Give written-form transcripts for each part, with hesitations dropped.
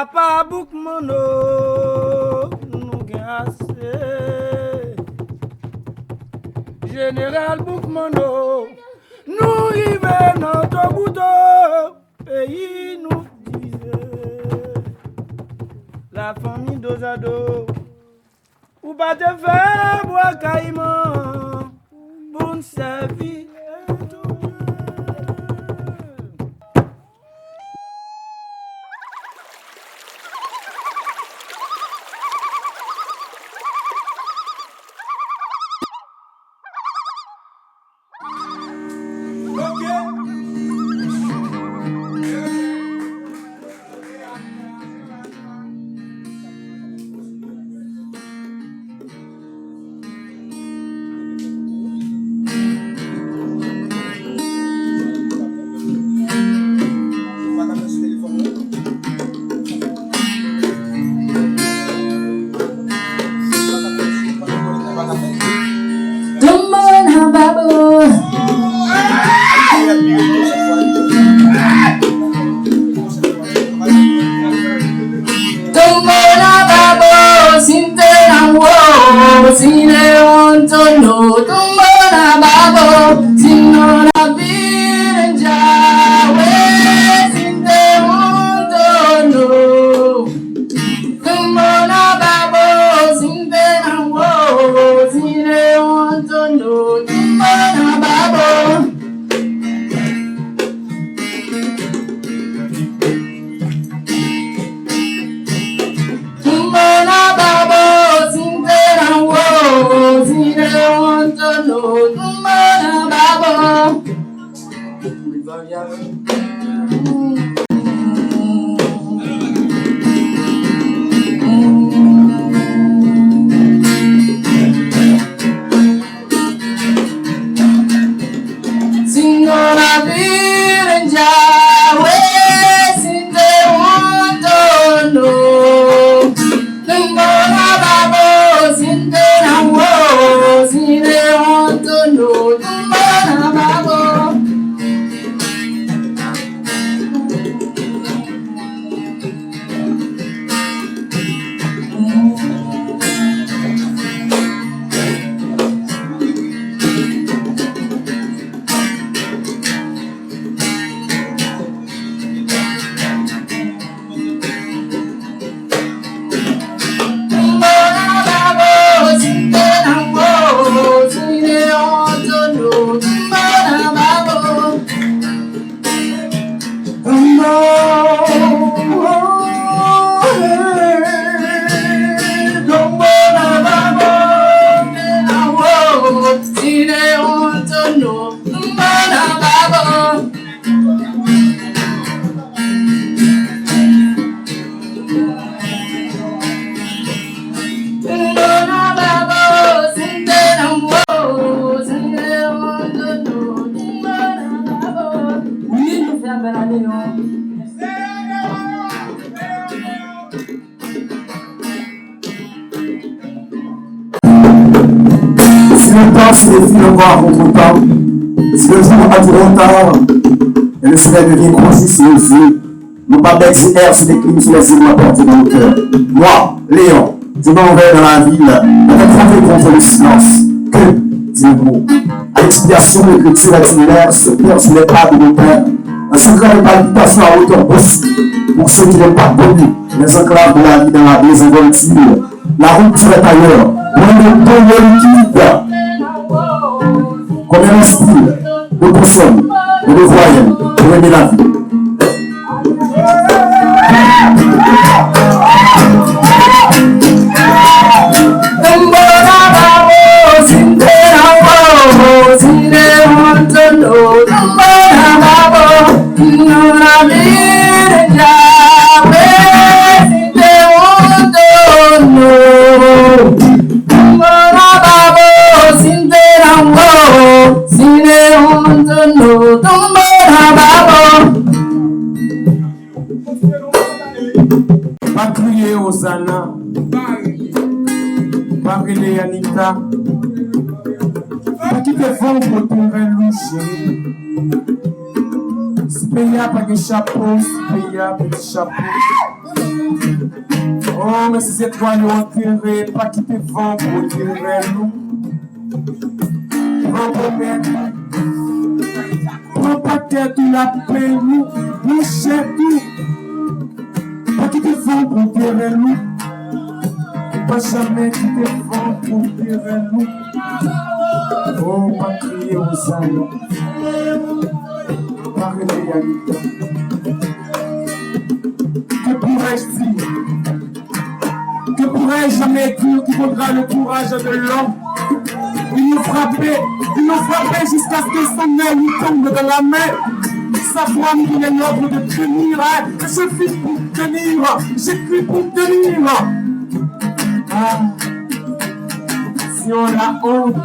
Papa Boukmono, nous gassé. Général Boukmono, nous arrivons dans ton bout pays, nous disait. La famille d'Ozado, ou pas te faire boire caïman, pour nous servir. Si les filles encore à votre temps, si le jour a du retard, et le soleil devient croisé sur les yeux, nos babets air se déclinent sur les îles perdues dans le cœur. Moi, Léon, je m'en vais dans la ville, avec frapper contre le silence. Que, dis-le-moi, à l'expiation de l'écriture itinéraire se perd sur les pas de nos pères, un secret de palpitation à hauteur possible, pour ceux qui n'aiment pas connu, les enclaves de la vie dans la désinvolture. La rupture est ailleurs, loin de ton liquide. Combien d'inspire, de consonnes et de voyelles pour aimer la vie. Pas crier Hosanna, pas brûler Anita, pas quitter fond pour trouver louche. Si pays a pas de chapeau, si pays a petit chapeau. Oh, mais ces étoiles ont enterré, pas quitter vent pour tirer nous. Prends pas tête ou la paix, nous cherchons tout. Pas quitter vent pour tirer nous. Pas jamais quitter vent pour tirer nous. Oh, pas crier aux salons. Pas réveiller à l'idée. Que pourrais-je dire? Que pourrais-je jamais dire qui vaudra le courage de l'homme? Il nous frappait jusqu'à ce que son œil lui tombe dans la main. Sa voix nous donnait l'ordre de tenir. Je suis pour tenir, j'écris pour tenir. Ah, si on la honte,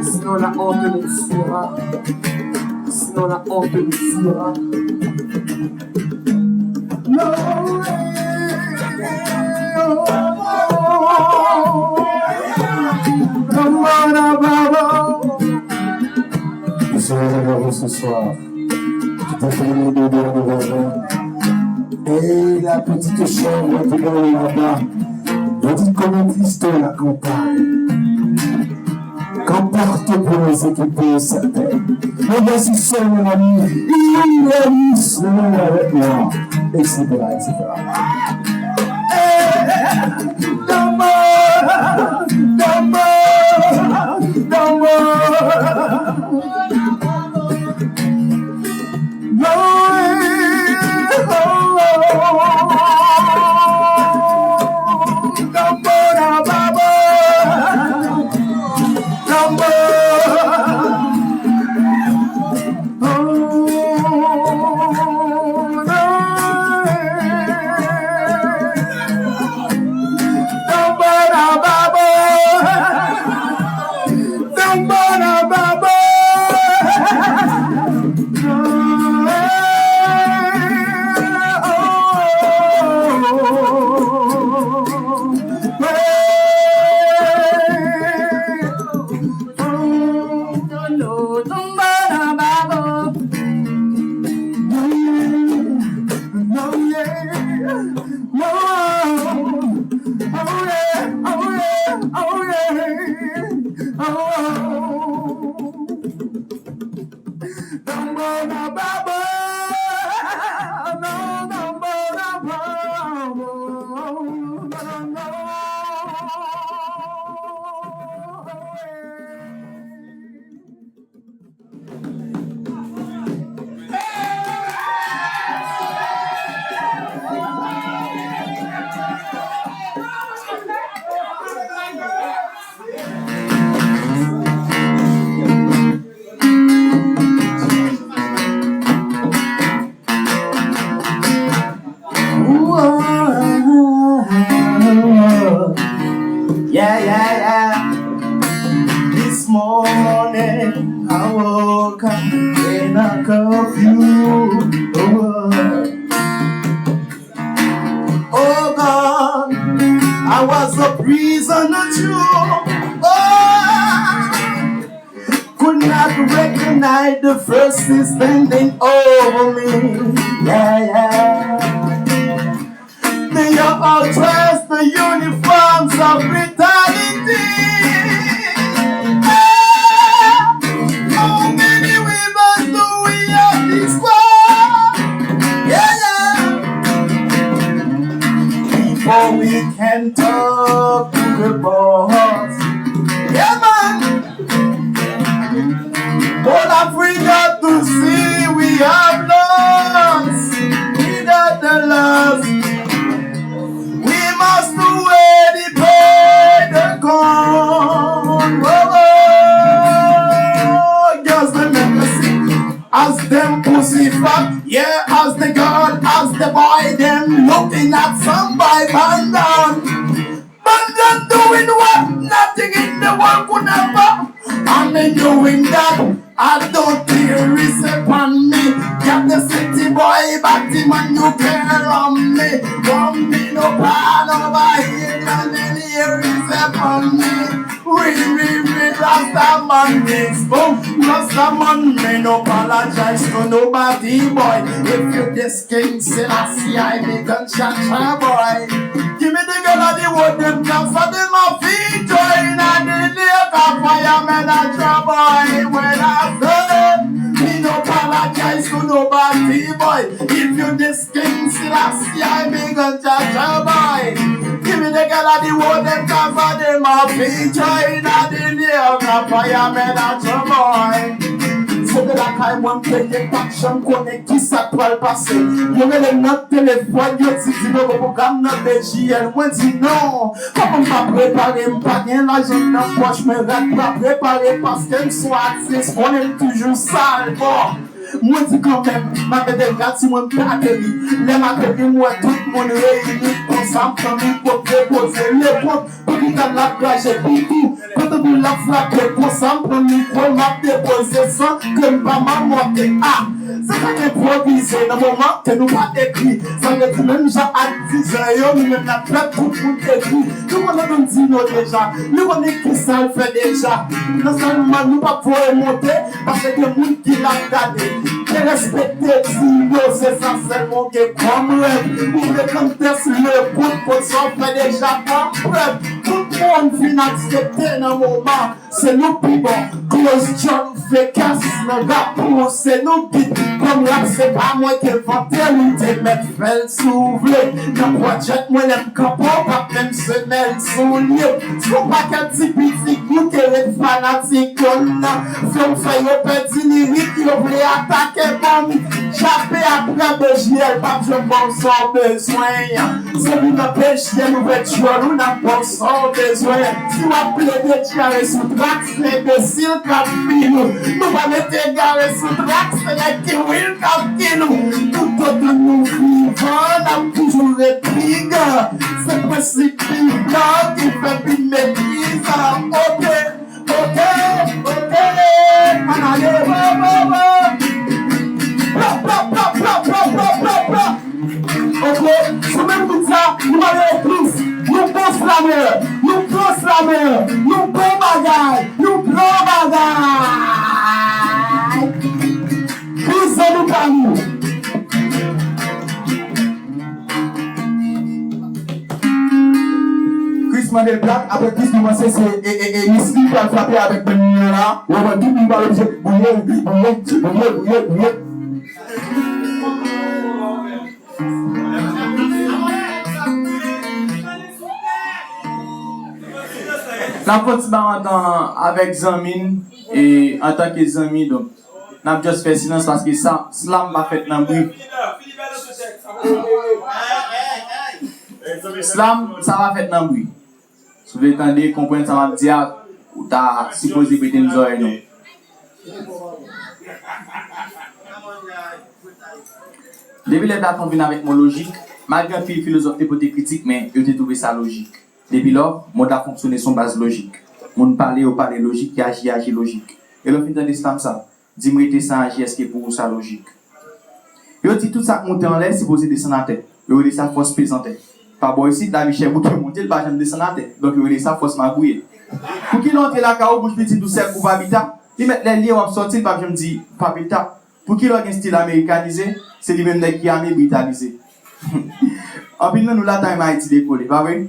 sinon la honte nous tuera. Sinon la honte nous tuera. Je serai avec vous ce soir. Tout à fait de et la petite chambre qui est là-bas. On dit comment triste la campagne. Qu'emporte pour les équiper certaines. Mais voici seul mon ami. Il est mis seul avec moi. Etc. etc. Is bending over me, yeah, yeah. They are all dressed the uniforms of brutality. How many women do we have this world? Yeah, yeah. Before we can talk to the boss, yeah, man. All Africa to see we have lost, without the loss. We must wear the pain and corn. Just remember, see, as them pussy fuck, yeah, as the girl, as the boy, them looking at some boy band down. Bandit doing what? Nothing in the world could never. I'm doing that. I don't care is upon me. Got the city boy batty man, you care on me. Don't be no plan over here, and then here is upon me. We Rastaman mix, boom. Rastaman man apologize to nobody, boy. If you this king, Selassie, I be gunshot, boy. Give me the girl of the wood, them comes for them a feet, join and the lake of fireman and boy. When I say, me no apologize to nobody, boy. If you this king, Selassie, I be gunshot, boy. Give me the girl of the wood, them comes for them a feet, join and the lake of fireman and boy. C'est de la caille, moi, paye pas de chambre, connaît qui ça peut le passer. Moi, les notes téléphone, yo, si tu veux, le programme, notre BJL, moi, dis non. Comment m'a préparé, m'pas bien l'argent dans la poche, me rate pas préparé parce qu'elle soit actrice, on est toujours sale, bon. Moi, dis quand même, ma bête est gratuite, moi, m'pas atterri. Les matériaux, moi, tout le monde réuni, ensemble, famille, pour déposer les pompes, pour qu'il y ait la plage et tout. Quand on la frappe, pour ça, pour micro, m'a déposé sans que m'pas monter. Ah! C'est pas improvisé dans le moment que nous pas écrit. Ça veut dire même gens à 10 ans, nous même la plaque tout le monde écrit. Nous on a dit nous déjà, nous on est qui ça le fait déjà. Non seulement nous pas pouvoir monter parce que le monde qui l'a regardé. Et respecter Zino, c'est ça seulement que comme rêve. Pour le contexte, le coup pour s'en fait déjà comme rêve. Tout le monde vient accepter dans le moment. C'est nous plus bon. Close John fait casse le rap pour c'est nous qui. Comme là, c'est pas moi qui inventé, nous te mettre fait souffler. Dans projet, moi, l'aime capot, pas même se mettre sous lieu. Tu vois pas qu'un petit petit coup, qu'elle est fanatique, on a fait un fait, un petit lyrique, il voulait attaquer, bon, j'appelle après BJL, pas de bon sans besoin. C'est lui qui BJL, ouverture, nous n'a pas sans besoin. Si on appelle des tiarés sous trax, l'imbécile, capille, nous va mettre égaré sous trax, c'est qui will continue. Tout autre nous vivons, n'a toujours réplique. C'est précipitant qui fait une maîtrise. Ok, ok, ok. On a les ok, c'est même tout ça, nous allons plus. Nous pensons la mer, nous pensons la mer, nous prenons bagaille, nous prenons bagaille. Nous pas nous. Chris Mandel Black, après Chris nous pensons c'est Misty qui a frappé avec le mien là. On va tout le monde bouger, bouger. La petite barre avec Zamin et en tant que Zamin donc. N'a juste fait silence parce que ça, slam va fait dans le bruit. Slam, ça va fait dans le bruit. Si vous entendez, comprenez, ça va dire ou t'as supposé péter une oreille, non. Depuis les dates, on vient avec mon logique. Malgré un fil philosophe pour des critiques, mais je trouvé ça logique. Depuis lors, mon a fonctionné sur base logique. Mon parler au parler logique, qui agit logique. Et le fin de l'islam, ça. Dis-moi, ça agit, est-ce que pour sa logique? Yo dit tout ça monter en l'air, c'est posé descendre en terre. Yo dit ça force pesante. Par bon ici, la Michel Bouquet monter, le bâtiment descendre en terre. Donc yo dit ça force magouiller. Pour qu'il entre la cao, bouche petit tout seul pour habitat, il met les liens on sortir, pas me dit pas habitat. Pour qu'il ait un style américanisé, c'est lui même qui est britannisé. En plus nous là dans Haïti décoller, pas vrai?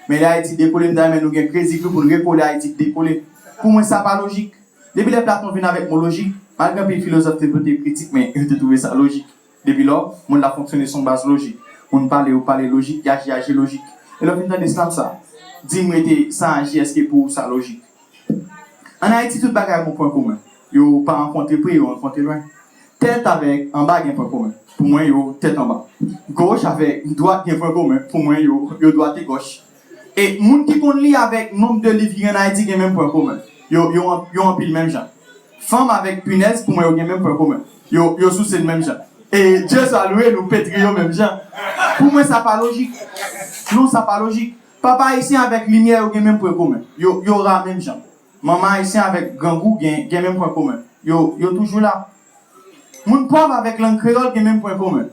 Mais là Haïti décoller, nous avons une crazy pour nous recoller Haïti décoller. Pour moi ça pas logique. Depuis les plateformes viennent avec mon logique, malgré que les philosophes étaient critiques, mais ils ont trouvé ça logique. Depuis lors, on a fonctionné sur base logique. On parle logique, il agit logique. Et le fin de l'islam, ça, dis-moi, ça agit, est-ce que pour ça logique? En Haïti, tout le bagage a un point commun. Ils n'ont pas rencontré près, ils ont rencontré loin. Tête avec en bas, il y a un point commun. Pour moi, ils ont tête en bas. Gauche avec droite, il y a un point commun. Pour moi, ils ont droite et gauche. Et les gens qui connaissent avec nombre de livres en Haïti, il y a un point commun. Ils ont pile même genre. Femme avec punaise, pour moi, ils ont même point commun. Ils ont sous le même genre. Et Dieu soit loué, nous pétrions même genre. Pour moi, ça pas logique. Non, ça pas logique. Papa ici avec lumière, il y a même point commun. Il y aura même genre. Maman ici avec gangou, il y a même point commun. Il y a toujours là. Mon pauvre avec langue créole, il y a même point commun.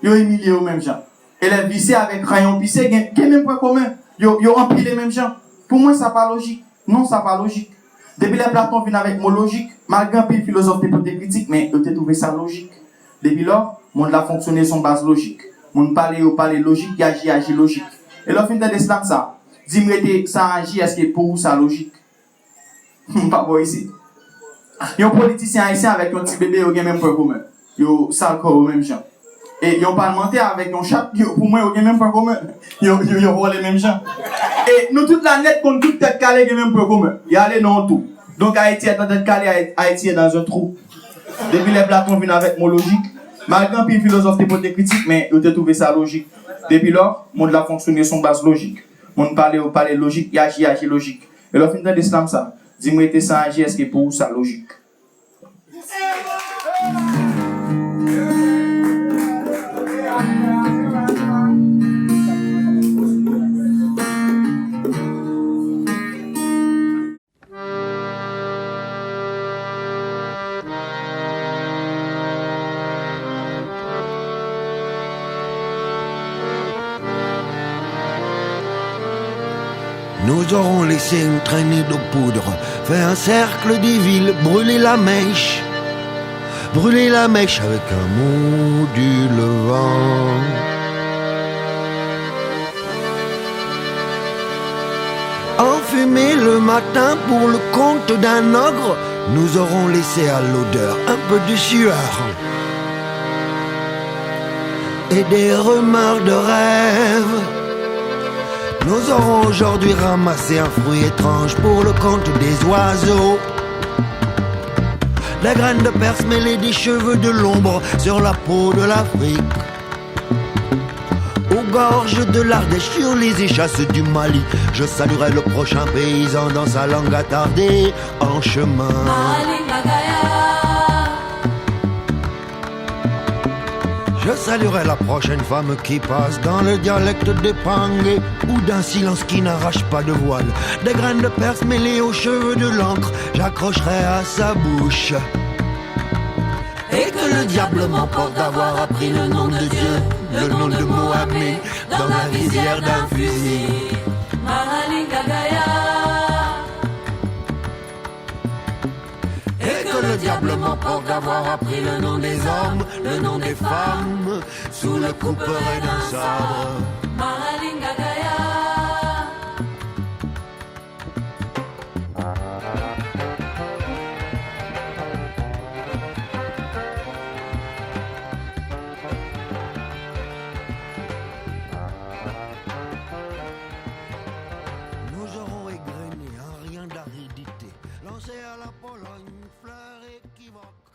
Il y a humilié au même genre. Et les vissés avec crayon pissé, il y a même point commun. Ils ont empilé les mêmes gens. Pour moi, ça pas logique. Non, ça pas logique. Depuis les Platon vient avec mot logique, malgré que les philosophes étaient des critiques, mais ils ont trouvé ça logique. Depuis lors, le monde a fonctionné sur base logique. Le monde parle logique, il agit logique. Et là, fin de l'islam, ça. Dis-moi, ça agit, est-ce que pour vous, ça logique? Pas bon ici. Un politicien haïtien avec un petit bébé, il a même point commun. Il a le corps au même genre. Et un parlementaire avec un chat, pour moi, il a même point commun. Il a les mêmes gens. Et nous, toute la net, contre toute tête calée, il a même point commun. Il y a les non tout. Donc Haïti est dans tête calée, Haïti est dans un trou. Depuis les Platon viennent avec mon logique. Malgré que les philosophes étaient des critiques, mais ils ont trouvé ça logique. Depuis lors, le monde a fonctionné sur base logique. Le monde parle logique, il agit logique. Et là, fin de l'islam, ça. Dis-moi, ça agit, est-ce que pour vous, ça logique? Nous aurons laissé une traînée de poudre, fait un cercle des villes, brûler la mèche avec un module vent. Enfumé le matin pour le compte d'un ogre, nous aurons laissé à l'odeur un peu de sueur et des rumeurs de rêve. Nous aurons aujourd'hui ramassé un fruit étrange pour le compte des oiseaux. Des graines de perse mêlées des cheveux de l'ombre sur la peau de l'Afrique. Aux gorges de l'Ardèche, sur les échasses du Mali, je saluerai le prochain paysan dans sa langue attardée en chemin. Je saluerai la prochaine femme qui passe dans le dialecte des Pangués ou d'un silence qui n'arrache pas de voile. Des graines de perse mêlées aux cheveux de l'encre, j'accrocherai à sa bouche. Et que le diable m'emporte d'avoir appris le nom de Dieu, le nom de Mohamed, dans la visière d'un fusil. Le diable m'emporte d'avoir appris le nom des hommes, le nom des femmes, sous le couperet d'un sabre. Nous aurons égrené un rien d'aridité, lancé à la Pologne, fleur équivoque.